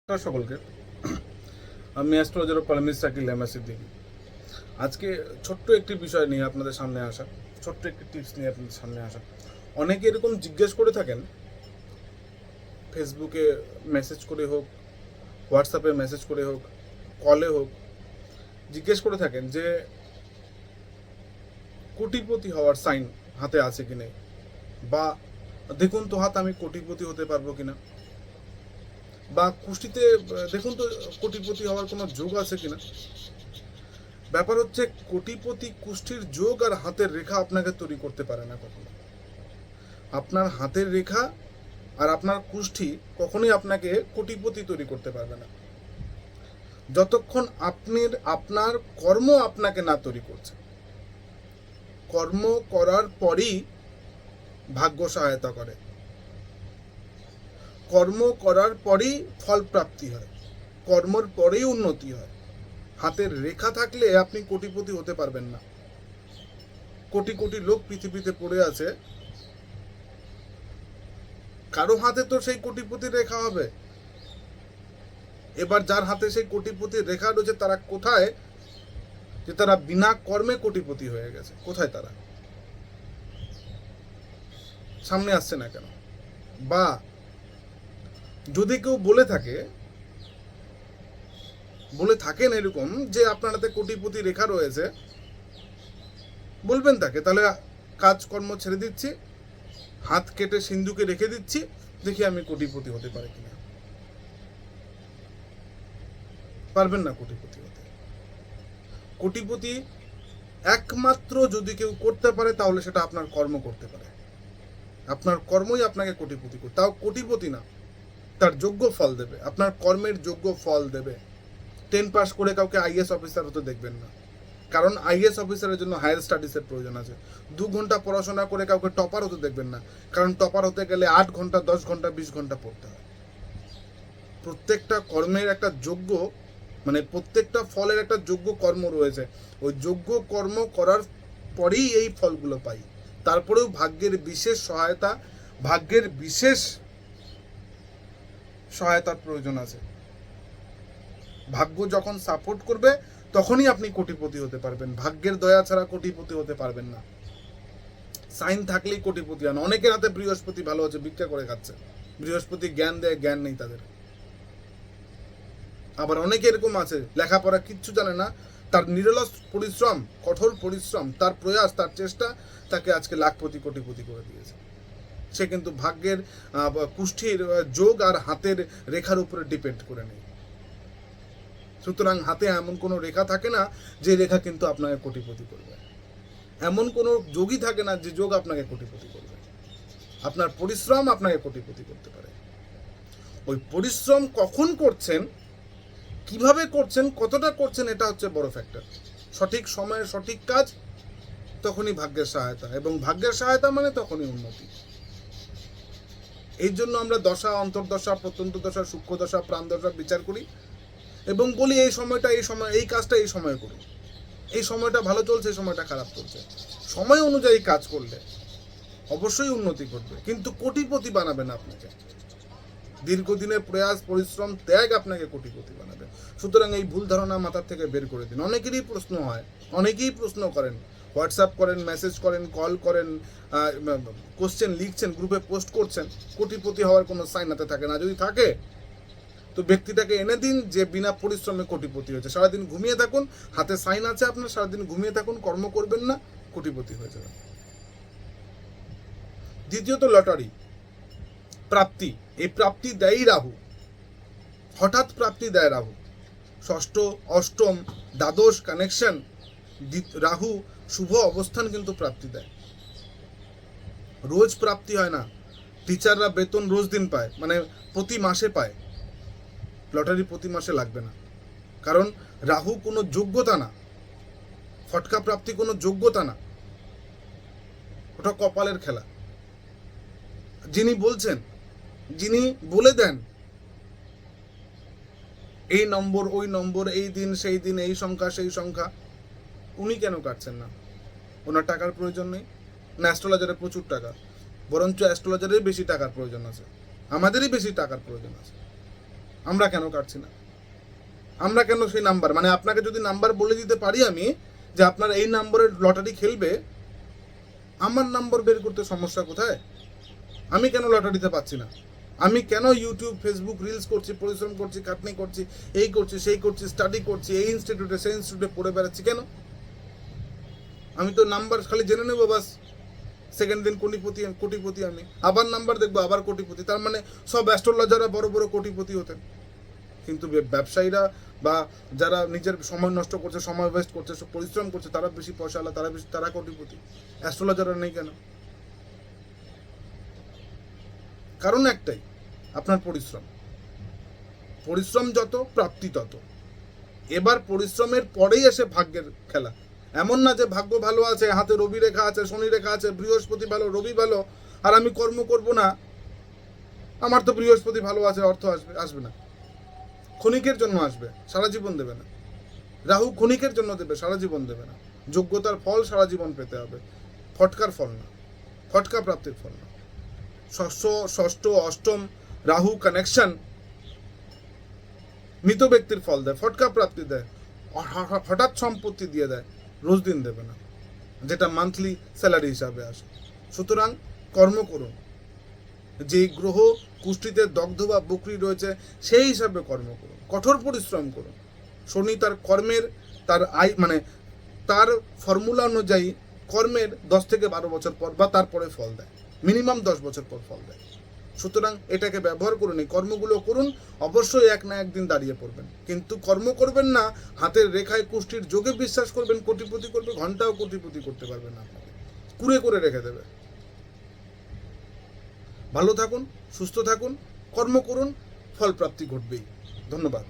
সকলকে আমি astrologer columnist Shakil Ahmed Siddiqui. আজকে ছোট্ট একটি বিষয় নিয়ে আপনাদের সামনে আসা, ছোট্ট একটি টিপস নিয়ে আপনাদের সামনে আসা। অনেকে এরকম জিজ্ঞেস করে থাকেন, ফেসবুকে মেসেজ করে হোক, হোয়াটসঅ্যাপে মেসেজ করে হোক, কলে হোক, জিজ্ঞেস করে থাকেন যে কোটিপতি হওয়ার সাইন হাতে আছে কি নেই, বা দেখুন তো হাত আমি কোটিপতি হতে পারবো কিনা, বা কুষ্টিতে দেখুন তো কোটিপতি হওয়ার কোনো যোগ আছে কিনা। ব্যাপার হচ্ছে, কোটিপতি কুষ্ঠির যোগ আর হাতের রেখা আপনাকে তৈরি করতে পারে না কখনো। আপনার হাতের রেখা আর আপনার কুষ্ঠি কখনোই আপনাকে কোটিপতি তৈরি করতে পারবে না, যতক্ষণ আপনার কর্ম আপনাকে না তৈরি করছে। কর্ম করার পরই ভাগ্য সহায়তা করে, কর্ম করার পরই ফল প্রাপ্তি হয়, কর্মর পরেই উন্নতি হয়। হাতের রেখা থাকলে আপনি কোটিপতি হতে পারবেন না। কোটি কোটি লোক পৃথিবীতে পড়ে আছে, কারো হাতে তো সেই কোটিপতির রেখা হবে। এবার যার হাতে সেই কোটিপতির রেখা রয়েছে, তারা কোথায়, যে তারা বিনা কর্মে কোটিপতি হয়ে গেছে? কোথায় তারা? সামনে আসছে না কেন? বা যদি কেউ বলে থাকেন এরকম যে আপনার হাতে কোটিপতি রেখা রয়েছে, বলবেন তাকে, তাহলে কাজকর্ম ছেড়ে দিচ্ছি, হাত কেটে সিন্ধুকে রেখে দিচ্ছি, দেখি আমি কোটিপতি হতে পারি কিনা। পারবেন না কোটিপতি হতে। কোটিপতি একমাত্র যদি কেউ করতে পারে, তাহলে সেটা আপনার কর্ম করতে পারে। আপনার কর্মই আপনাকে কোটিপতি করে, তাও কোটিপতি না, তার যোগ্য ফল দেবে, আপনার কর্মের যোগ্য ফল দেবে। 10 পাস করে কাউকে আইএস অফিসার হতে দেখবেন না, কারণ আইএস অফিসারের জন্য হায়ার স্টাডিজের প্রয়োজন আছে। 2 ঘন্টা পড়াশোনা করে কাউকে টপার হতে দেখবেন না, কারণ টপার হতে গেলে 8 ঘন্টা, 10 ঘন্টা, 20 ঘন্টা পড়তে হয়। প্রত্যেকটা কর্মের একটা যোগ্য, মানে প্রত্যেকটা ফলের একটা যোগ্য কর্ম রয়েছে। ওই যোগ্য কর্ম করার পরেই এই ফলগুলো পাই। তারপরেও ভাগ্যের বিশেষ সহায়তার প্রয়োজন আছে। ভাগ্য যখন সাপোর্ট করবে, তখনই আপনি কোটিপতি হতে পারবেন। ভাগ্যের দয়া ছাড়া কোটিপতি হতে পারবেন না। সাইন থাকলেই কোটিপতি হন। অনেকের হাতে বৃহস্পতি ভালো আছে, ভিক্ষা করে খাচ্ছে, বৃহস্পতি জ্ঞান দেয়, জ্ঞান নেই তাদের। আবার অনেকে এরকম আছে, লেখাপড়া কিচ্ছু জানে না, তার নিরলস পরিশ্রম, কঠোর পরিশ্রম, তার প্রয়াস, তার চেষ্টা তাকে আজকে লাখপতি কোটিপতি করে দিয়েছে। সে কিন্তু ভাগ্যের কুষ্ঠির যোগ আর হাতের রেখার উপরে ডিপেন্ড করে নেই। সুতরাং হাতে এমন কোনো রেখা থাকে না যে রেখা কিন্তু আপনাকে কোটিপতি করবে। এমন কোনো যোগই থাকে না যে যোগ আপনাকে কোটিপতি করবে। আপনার পরিশ্রম আপনাকে কোটিপতি করতে পারে। ওই পরিশ্রম কখন করছেন, কিভাবে করছেন, কতটা করছেন, এটা হচ্ছে বড় ফ্যাক্টর। সঠিক সময়ে সঠিক কাজ, তখনই ভাগ্যের সহায়তা, এবং ভাগ্যের সহায়তা মানে তখনই উন্নতি। এই জন্য আমরা দশা, অন্তর্দশা, প্রত্যন্ত দশা, সূক্ষ্ম দশা, প্রাণ দশা বিচার করি এবং বলি এই কাজটা এই সময়ে করুন। এই সময়টা ভালো চলছে, এই সময়টা খারাপ চলছে। সময় অনুযায়ী কাজ করলে অবশ্যই উন্নতি করবে, কিন্তু কোটিপতি বানাবে না আপনাকে। দীর্ঘদিনের প্রয়াস, পরিশ্রম, ত্যাগ আপনাকে কোটিপতি বানাবে। সুতরাং এই ভুল ধারণা মাথার থেকে বের করে দিন। অনেকেরই প্রশ্ন হয়, অনেকেই প্রশ্ন করেন, হোয়াটসঅ্যাপ করেন, মেসেজ করেন, কল করেন, কোশ্চেন লিখছেন, গ্রুপে পোস্ট করছেন। কোটিপতি হওয়ার কোনো সাইন হাতে থাকে না। যদি থাকে তো ব্যক্তিটাকে এনে দিন যে বিনা পরিশ্রমে কোটিপতি হয়েছে। সারাদিন ঘুমিয়ে থাকুন, হাতে সাইন আছে আপনার, সারাদিন ঘুমিয়ে থাকুন, কর্ম করবেন না, কোটিপতি হয়ে যাবেন। দ্বিতীয়ত লটারি, প্রাপ্তি। এই প্রাপ্তি দেয়ই রাহু, হঠাৎ প্রাপ্তি দেয় রাহু। ষষ্ঠ, অষ্টম, দ্বাদশ কানেকশন, রাহু শুভ অবস্থান কিন্তু প্রাপ্তি দেয়। রোজ প্রাপ্তি হয় না। টিচাররা বেতন রোজ দিন পায়, মানে প্রতি মাসে পায়। লটারি প্রতি মাসে লাগবে না, কারণ রাহু কোনো যোগ্যতা না। ফটকা প্রাপ্তি কোনো যোগ্যতা না, ওটা কপালের খেলা। যিনি বলছেন, যিনি বলে দেন এই নম্বর, ওই নম্বর, এই দিন, সেই দিন, এই সংখ্যা, সেই সংখ্যা, উনি কেন কাটছেন না? ওনার টাকার প্রয়োজন নেই না? অ্যাস্ট্রোলজারের প্রচুর টাকা, বরঞ্চ অ্যাস্ট্রোলজারের বেশি টাকার প্রয়োজন আছে, আমাদেরই বেশি টাকার প্রয়োজন আছে। আমরা কেন কাটছি না? আমরা কেন সেই নাম্বার, মানে আপনাকে যদি নাম্বার বলে দিতে পারি আমি যে আপনার এই নম্বরের লটারি খেলবে, আমার নম্বর বের করতে সমস্যা কোথায়? আমি কেন লটারিতে পাচ্ছি না? আমি কেন ইউটিউব, ফেসবুক, রিলস করছি, পরিশ্রম করছি, খাটনি করছি, এই করছি, সেই করছি, স্টাডি করছি, এই ইনস্টিটিউটে সেই ইনস্টিটিউটে পড়ে বেড়াচ্ছি কেন? আমি তো নাম্বার খালি জেনে নেবো বাস, সেকেন্ড দিন কোটিপতি আমি, আবার নাম্বার দেখবো আবার কোটিপতি। তার মানে সব অ্যাস্ট্রোলজাররা বড় বড় কোটিপতি হতেন, কিন্তু ব্যবসায়ীরা বা যারা নিজের সময় নষ্ট করছে, সময় ওয়েস্ট করছে, পরিশ্রম করছে, তারা বেশি পয়সাওয়ালা, তারা কোটিপতি, অ্যাস্ট্রোলজাররা নেই কেন? কারণ একটাই, আপনার পরিশ্রম যত, প্রাপ্তি তত। এবার পরিশ্রমের পরেই এসে ভাগ্যের খেলা। এমন না যে ভাগ্য ভালো আছে, হাতে রবি রেখা আছে, শনি রেখা আছে, বৃহস্পতি ভালো, রবি ভালো, আর আমি কর্ম করব না, আমার তো বৃহস্পতি ভালো আছে, অর্থ আসবে না। ক্ষণিকের জন্য আসবে, সারা জীবন দেবে না। রাহু ক্ষণিকের জন্য দেবে, সারা জীবন দেবে না। যোগ্যতার ফল সারা জীবন পেতে হবে, ফটকার ফল না, ফটকা প্রাপ্তির ফল না। ষষ্ঠ অষ্টম রাহু কানেকশন মৃত ব্যক্তির ফল দেয়, ফটকা প্রাপ্তি দেয়, হঠাৎ সম্পত্তি দিয়ে দেয়, রোজ দিন দেবে না, যেটা মান্থলি স্যালারি হিসাবে আসে। সুতরাং কর্ম করুন, যেই গ্রহ কুষ্টিতে দগ্ধ বা বকরি রয়েছে সেই হিসাবে কর্ম করুন, কঠোর পরিশ্রম করুন। শনি তার কর্মের, তার ফর্মুলা অনুযায়ী কর্মের 10 থেকে 12 বছর পর বা তারপরে ফল দেয়, মিনিমাম 10 বছর পর ফল দেয়। সুতরাং এটাকে ব্যবহার করুন, এই কর্মগুলো করুন, অবশ্যই এক না একদিন দাঁড়িয়ে পড়বেন। কিন্তু কর্ম করবেন না হাতের রেখায় কুষ্টির যোগে বিশ্বাস করবেন কোটিপতি করবে, ঘন্টাও কোটিপতি করতে পারবেন না, আপনাকে কুড়ে করে রেখে দেবে। ভালো থাকুন, সুস্থ থাকুন, কর্ম করুন, ফল প্রাপ্তি ঘটবেই। ধন্যবাদ।